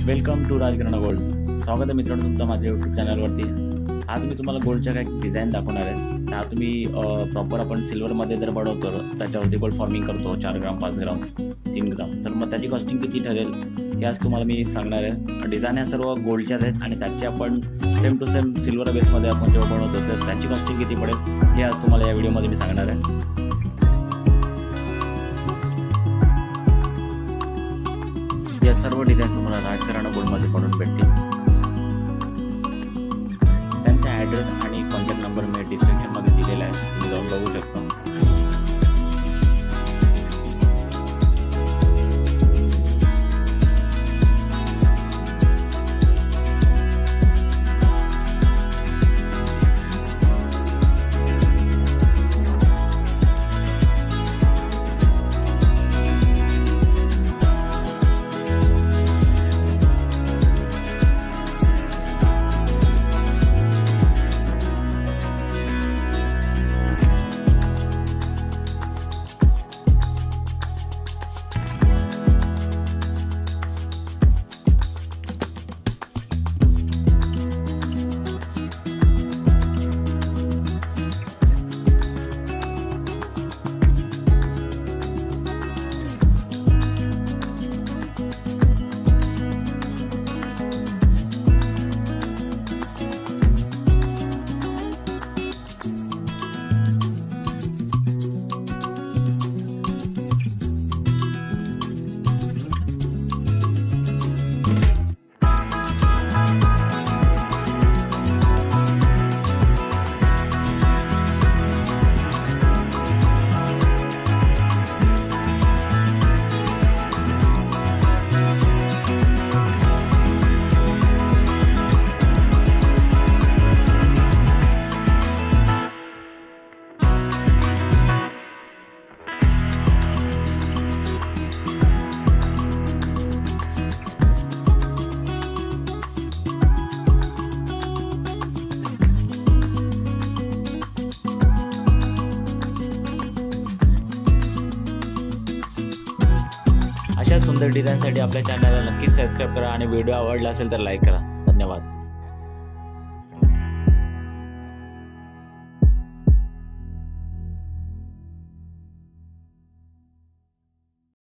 Welcome to Rajgharana gold. स्वागत आहे मित्रांनो तुमचं माझ्या यूट्यूब चॅनलवरती। आज मी तुम्हाला गोल्डच्या काही डिझाईन दाखवणार आहे। त्या तुम्ही प्रॉपर आपण सिल्वरमध्ये जर बनवतो त्याच्यावरती गोल्ड फॉर्मिंग करतो 4 ग्राम 5 ग्राम 3 ग्राम, तर मग त्याची कॉस्टिंग किती ठरेल हे आज तुम्हाला मी सांगणार आहे। डिझाईन ह्या सर्व गोल्डच्याच आहेत आणि त्याची आपण सेम टू सेम सिल्वर बेसमध्ये आपण जेव्हा बनवतो तर त्याची कॉस्टिंग किती पडेल हे आज तुम्हाला या व्हिडिओमध्ये मी सांगणार आहे। या सर्व डिझाईन तुम्हाला राजघराणा गोल्डमध्ये बनवून भेटतील। त्यांचा ॲड्रेस आणि कॉन्टॅक्ट नंबर मी डिस्क्रिप्शनमध्ये दिलेला आहे, तुम्ही जाऊन बघू शकता। अशा सुंदर डिझाईनसाठी आपल्या चॅनलला नक्कीच सबस्क्राइब करा आणि व्हिडिओ आवडला असेल तर लाईक करा। धन्यवाद।